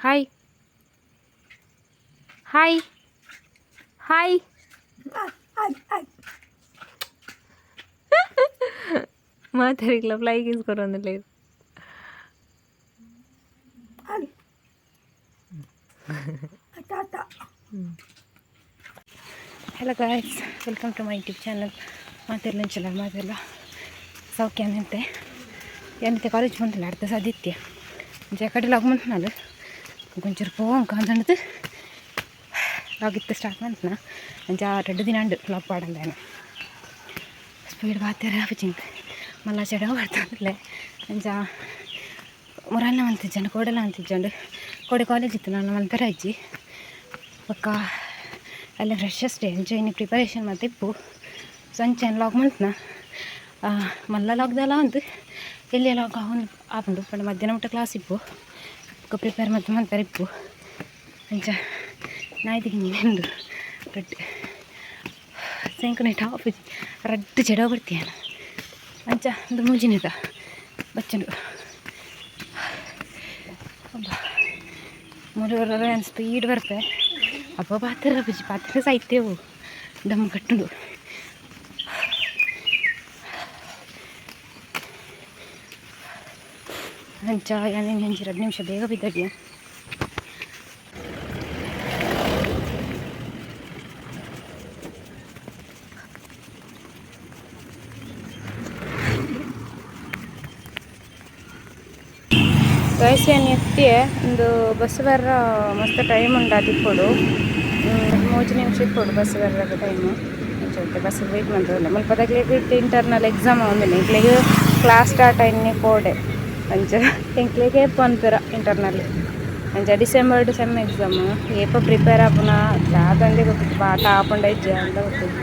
Hi hi hi ಮಾತಾಡಿಲ್ಲ ಫ್ಲೈಗ್ ಇಸ್ಕೊರೊಂದಿಲ್ಲ ಇದು hello guys, welcome to my YouTube channel. ಮಾತೆಲ್ಲ ಇಂಚಲ್ಲ ಮಾತೆಲ್ಲ ಸೌಖ್ಯ ಅಂತೆ ಏನಂತೆ ಕಾಲೇಜ್ ಬಂದಿಲ್ಲ ಅರ್ಧ ಸಾಧಿತ್ಯ ಕಡೆ ಲಾಗ್ ಮಂತ್ನಾಲು ಕೊಂಚೂರು ಪೋಂಕ ಅಂತಂದು ಲಾಗಿತ್ತು ಸ್ಟಾರ್ಟ್ ಮಂತ್ನ ಅಂಚ 2 ದಿನ ಉಂಡು ಲಾಗ್ ಪಾಡಂದೇನು ಸ್ಪೀಡ್ ಬಾತ್ಯಾರ ಪಿಚಿಂಗ್ ಮಲ್ಲ ಚೆಡ ಬರ್ತಂದಿಲ್ಲ ಅಂಚ ಮುರಲ್ಲ ಅಂತಿಜ್ಜಂಡು ಕೋಡೆಲ್ಲ ಅಂತಿಜ್ಜಂಡು ಕೋಡೆ ಕಾಲೇಜ್ ಇತ್ತು ನಾನು ಮಂತರ ಅಜ್ಜಿ ಪಕ್ಕ ಅಲ್ಲಿ ಫ್ರೆಶಸ್ ಡೇ ಅಂಚೆ ಇನ್ನು ಪ್ರಿಪರೇಷನ್ ಮತ್ತು ಇಪ್ಪು ಸಂಚೆ ಲಾಗ್ ಮಂತ್ನ ಮಲ್ಲ ಲಾಗ್ದಲ್ಲ ಅಂತು ಎಲ್ಲಿ ಲಾಗ್ ಅವನು ಆಪುಂಡು ಪಂಡ ಮಧ್ಯಾಹ್ನ ಊಟ ಕ್ಲಾಸ್ ಇಪ್ಪು ಪ್ರಿಪೇರ್ ಮತ್ತು ಮಂತಾರೆ ಇಪ್ಪು ಅಂಚ ನಾಯ್ತಿಗೆ ನೀನು ರಡ್ಡು ಸಾಯಂಕಾಲ ಟಾಪ್ ರಡ್ಡು ಚೆಡ ಬರ್ತೀಯ ಅಂಚ ಒಂದು ಮೂಜಿನಿದ ಬಚ್ಚಂಡು ಮೂರುವರೆ ಏನು ಸ್ಪೀಡ್ ಬರ್ತೆ ಅಪ್ಪ ಪಾತ್ರ ಸಾಯ್ತೇವು ದಮ್ ಕಟ್ಟುಂಡು ಅಂಚ ಏನೇನು ಹೆಂಜಿ 2 ನಿಮಿಷ ಬೇಗ ಬಿದ್ದಾಗೆ ಗೈಸ್ ಏನು ಎತ್ತಿಯೇ ಒಂದು ಬಸ್ ಬರ್ರ ಮಸ್ತ್ ಟೈಮ್ ಉಂಡು ಅದಿಕ್ಕೊಡು 3 ನಿಮಿಷ ಇಕ್ಕೊಡು ಬಸ್ ಬರ್ರದ ಟೈಮು ಅಂಚೆ ಬಸ್ ವೆಯ್ಟ್ ಮಾಡ್ತದಲ್ಲ ಮಲ್ಪದಾಗ್ಲಿಗೆ ಇಂಟರ್ನಲ್ ಎಕ್ಸಾಮ್ ಒಂದಿನ ಇಂಕ್ಲಿಗೆ ಕ್ಲಾಸ್ ಸ್ಟಾರ್ಟ್ ಆಯ್ನೆ ಕೋಡೆ ಅಂಚ ಇಂಕ್ಲಿಗೆ ಪಂತರ ಇಂಟರ್ನಲ್ ಅಂಚ ಡಿಸೆಂಬರ್ಡು ಸೆಮ್ ಎಕ್ಸಾಮ್ ಏಪ ಪ್ರಿಪೇರ್ ಆಪುನ ಚಾದಂದೆ ಗೊತ್ತಿತ್ತು ಪಾಠ ಆಪುಂಡ ಇಜ್ಜೆ ಅಂತ ಗೊತ್ತಿತ್ತು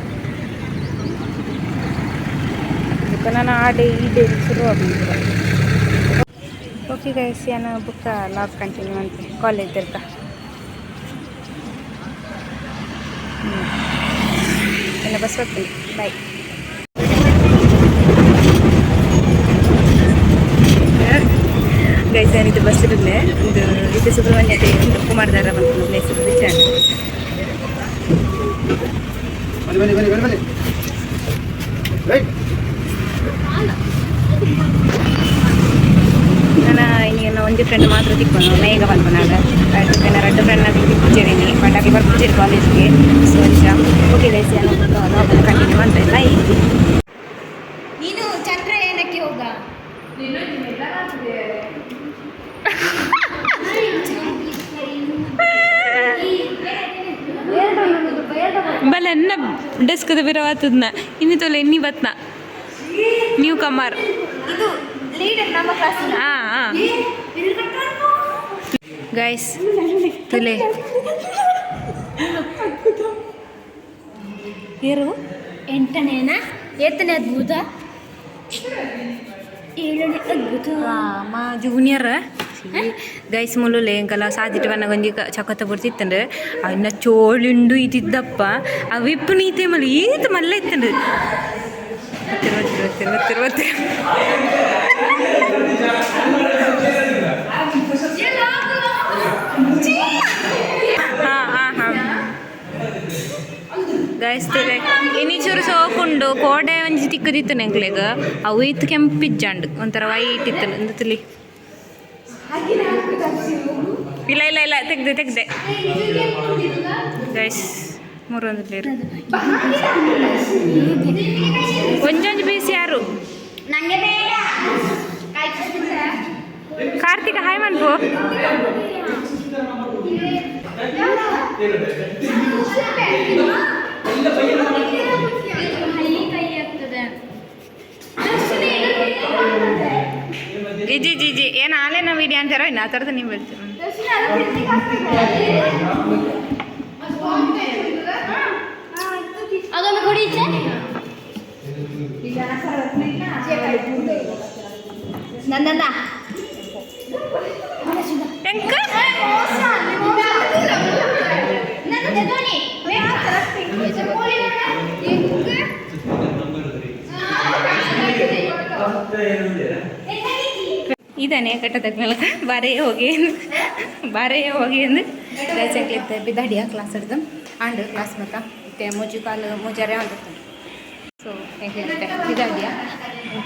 ಅದಕ್ಕೆ ನಾನು ಆ ಡೇ ಈ ಡೇ ಶುರು ಆಗ್ಬಿಡ್ತೀರ. ಓಕೆ ಗೈಸ್, ಏನು ಬುಕ್ಕ ಲಾಗ್ ಕಂಟಿನ್ಯೂ ಅಂತೆ ಕಾಲೇಜ್ ಇರ್ತಾ ಎಲ್ಲ ಬಸ್ ಹೋಗ್ತೀನಿ ಬಾಯ್. ಗೈಸ್ ಏನಿದು ಬಸ್ ಇರಲಿಲ್ಲ ಇದು ಸುಬ್ರಹ್ಮಣ್ಯ ದೇವಿ ಕುಮಾರಧಾರ ಬಂತು ಪ್ಲೇಸ್ ವಿಚಾರ ನಾನು ಇನ್ನೇನು ಒಂದು ಫ್ರೆಂಡ್ ಮಾತ್ರ ತಿಕ್ಕೊಂಡು ಮೇಘ ಬಂದ್ಕೊಂಡಾಗ 2 ಫ್ರೆಂಡ್ನ ತಿಕ್ಕಿದ್ದೀವಿ ಪಟಾಕಿ ಬರ್ತಿದ್ದೀರಿ ಕಾಲೇಜ್ಗೆ ಸೊ ಅಂಚ ಓಕೆ ಗೈಸ್ ಏನು ಕಂಟಿನ್ಯೂ ಅಂತ ಇಲ್ಲ ನೀನು ಚಂದ್ರಯಾನಕ್ಕೆ ಹೋಗ ಬಲ್ಲ ಎನ್ನ ಡೆಸ್ಕದ ಬಿರವಾತದ್ನ ಇನ್ನು ತೊಲೆ ಎನ್ನಿ ಬತ್ನ ನ್ಯೂ ಕಮರ್ ಇದು ಲೀಡರ್ ನಮ್ಮ ಕ್ಲಾಸ್ ಹಾಂ ಗೈಸ್ ತುಲೆ ಏರು 8ನೇನಾ 8ನೇ ಅದ್ಭುತ 7ನೇ ಅದ್ಭುತ ಮಾ ಜೂನಿಯರ್ ಗೈಸ್ ಮುಳ್ಳುಲೆ ಎಂಕಲ್ಲ ಸಾಧಿಟ್ಟು ಬನ್ನ ಗೊಂಜಿ ಚಕೊತ್ತ ಬಿಡ್ತಿತ್ತಂಡು ಅನ್ನ ಚೋಳುಂಡು ಇದ್ದಿದ್ದಪ್ಪ ಆ ವಿಪ್ಪು ನೀತೆ ಮಲ್ಲಿ ಈತ ಮಲ್ಲ ಇತ್ತಂಡು ಗೈಸ್ ತುಲೆ ಇನ್ನಿಚೂರು ಸೋಕುಂಡು ಕೋಡೆ ಒಂಜಿ ತಿಕ್ಕದಿತ್ತು ನೆಂಕ್ಲೆಗ ಅವು ಇತ್ತು ಕೆಂಪಿಜ್ಜಂಡು ಒಂಥರ ವೈಟ್ ಇತ್ತು ಒಂದು ತುಲಿ ಇಲ್ಲ ತೆಗ್ದೆ ಗೈಸ್ ಮೂರೊಂದು ಪ್ಲೇರು ಒಂಜೊಂದು ಪೀಸ್ ಯಾರು ಕಾರ್ತಿಕ ಹಾಯ್ ಮನ್ಪು ಜಿ ಏನು ಆಲೇನ ವಿಡಿಯೋ ಅಂತಾರೋ ಇನ್ನು ಆ ಥರದ್ದು ನೀವು ಹೇಳ್ತೀವಿ ಅದೊಂದು ಕೊಡಿ ನಂದನ್ನ ಇದಾನೆ ಕಟ್ಟದಕ್ಕೆ ಬಾರೇ ಹೋಗಿ ಎಂದು ದಯಚಾಕ್ಲಿತ್ತೆ ಬಿದ್ದಾಡಿಯ ಕ್ಲಾಸ್ ಹಿಡ್ದು ಆಂಡ್ ಕ್ಲಾಸ್ ಮತ್ತೆ ಮೂಜು ಕಾಲು ಮೂಜಾರೆ ಆಗುತ್ತೆ ಸೊ ಹೇಗೆ ಬಿದ್ದಾಡಿಯ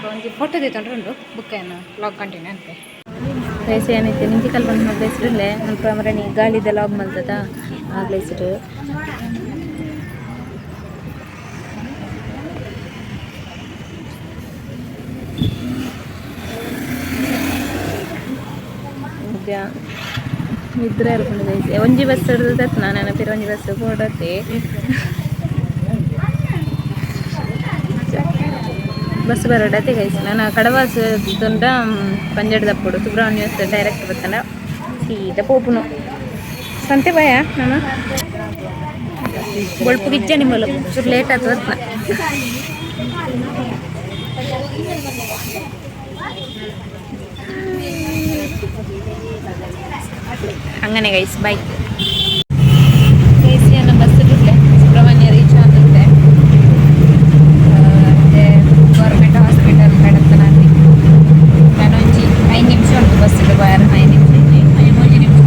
ಒಂದು ಫೋಟೋ ತೆತ್ತೊಂಡ್ರೆ ಉಂಟು ಬುಕ್ಕನ್ನು ಲಾಗ್ ಕಂಟಿನ್ಯೂ ಅಂತೆ ಪ್ಲೇಸ್ ಏನೈತೆ ನಿಂತಿ ಕಲ್ ಬಂದು ಪ್ಲೇಸ್ರಲ್ಲೇ ನಮ್ಮ ಮರಣಿ ಗಾಳಿದ ಲಾಗ್ ಮಲ್ತದ ಆ ಪ್ಲೇಸ್ರು ನಿದ್ರೆ ಇರ್ಕೊಂಡು ಗೈಸ್ ಒಂಜಿ ಬಸ್ ಹಿಡ್ದತ್ ನಾನು ಫಿರ್ ಒಂಜಿ ಬಸ್ ಕೊಡತ್ತೆ ಬಸ್ ಬರೋಡತ್ತೆ ಗೈಸ್ ನಾನು ಕಡವಾಸ ತುಂಡ ಪಂಜಡ್ ತಪ್ಪಡು ಸುಬ್ರಹ್ಮಣ್ಯ ಡೈರೆಕ್ಟ್ ಬರ್ತಾನೆ ಸೀದಾ ಪೋಪುನು ಸಂತೆ ಭಯ ನಾನು ಬೊಳ್ಪು ಗಿಚ್ಚ ನಿಮ್ಮಲು ಚೂರು ಲೇಟ್ ಆಯ್ತು ಅಂತ അങ്ങനെ ഗൈസ് ബൈ ഗൈസ് ഞാൻ ബസ്സിലില്ലേ സുബ്രഹ്മണ്യ റീച്ച് ആകുന്നുണ്ട് ഗവൺമെൻറ് ಹಾಸ್ಪಿಟಲ್ ಕಡತನಲ್ಲಿ ನಾನು 5 ನಿಮಿಷ ಉಂಟು ಬಸ್ಸಿಗೆ ಬಾರ 5 ನಿಮಿಷ 3 ನಿಮಿಷ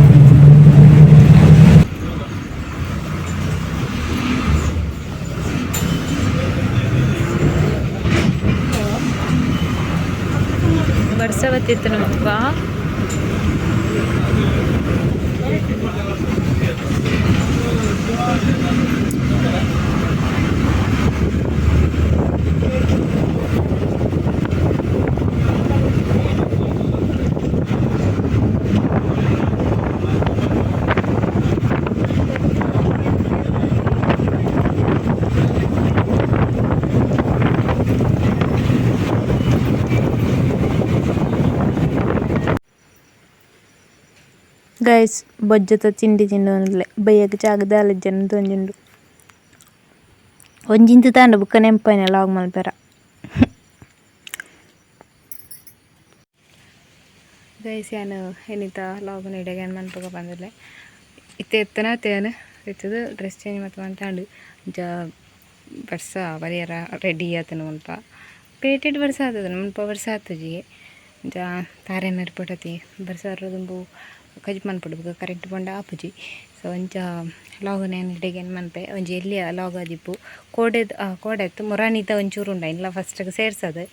ವರ್ಷ ಬತ್ತಿತ್ತು ನಮ್ಮಪ್ಪ ಗೈಸ್ ಬೊಜ್ಜತ ತಿಂಡಿ ತಿಂಡೋನ್ಲೆ ಬೈಯಕ್ಕೆ ಜಾಗದ ಅಲಜ್ಜನ ತೊಂಜುಂಡು ಒಂಜಿಂತ ತಾಂಡ ಬುಕ್ಕ ನೆಂಪನೆ ಲಾಗ್ ಮಲ್ಪೆರ ಗೈಸ್ ಯಾನು ಏನಿತ ಲಾಗ್ ನೀಡಗೆ ಮನ್ಪಗ ಬಂದಿಲ್ಲ ಇತ್ತೆ ಎತ್ತನ ತೇನು ಎತ್ತದು ಡ್ರೆಸ್ ಚೇಂಜ್ ಮತ್ತು ಜ ಬರ್ಸ ಬರೆಯರ ರೆಡಿ ಆತನು ಮುಲ್ಪ ಪೇಟೆಡ್ ಬರ್ಸ ಆತದ ಮುಲ್ಪ ಬರ್ಸ ಆತಜಿಗೆ ಜ ತಾರೆ ನರ್ಪಟತಿ ಬರ್ಸ ಅರೋದುಂಬು ಕಜ್ ಮನ್ಪಡು ಕರೆಕ್ಟ್ ಪಂಡ ಆಪುಜಿ ಸೊ ಒಂಚ ಲಾಗ್ ನೇನು ಹಿಡಿಗೇನು ಮನ್ಪೆ ಒಂಜಿ ಎಲ್ಲಿ ಲಾಗ್ ಆದಿಪ್ಪು ಕೋಡೆತ್ತು ಮೊರಾಣಿತ ಒಂಚೂರು ಉಂಡ ಇಲ್ಲ ಫಸ್ಟಿಗೆ ಸೇರ್ಸೋದು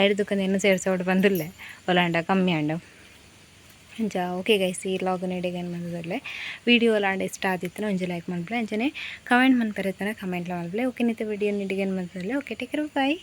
ಐಡ್ದಕ್ಕಂದು ಏನು ಸೇರ್ಸೋಡು ಬಂದಿಲ್ಲ ಒಲಾಂಡ ಕಮ್ಮಿ ಅಂಡ ಅಂಚ ಓಕೆ ಗೈಸ್ ಈ ಲಾಗ್ ಹಿಡಿಗೇನು ಬಂದದಲ್ಲೇ ವೀಡಿಯೋ ಲಾಂಡ ಇಷ್ಟ ಆದಿತ್ತು ಒಂಜಿ ಲೈಕ್ ಮನ್ಪಲೆ ಅಂಚನೆ ಕಮೆಂಟ್ ಮನ್ಪೆರತ್ತಾನೆ ಕಮೆಂಟ್ಲ ಮನ್ಪಲೆ ಓಕೆ ನಿತ್ತ ವೀಡಿಯೋ ಹಿಡಿಗೇನು ಬಂದದಲ್ಲೇ ಓಕೆ ಟೇಕ್ ಕೇರ್ ಬಾಯ್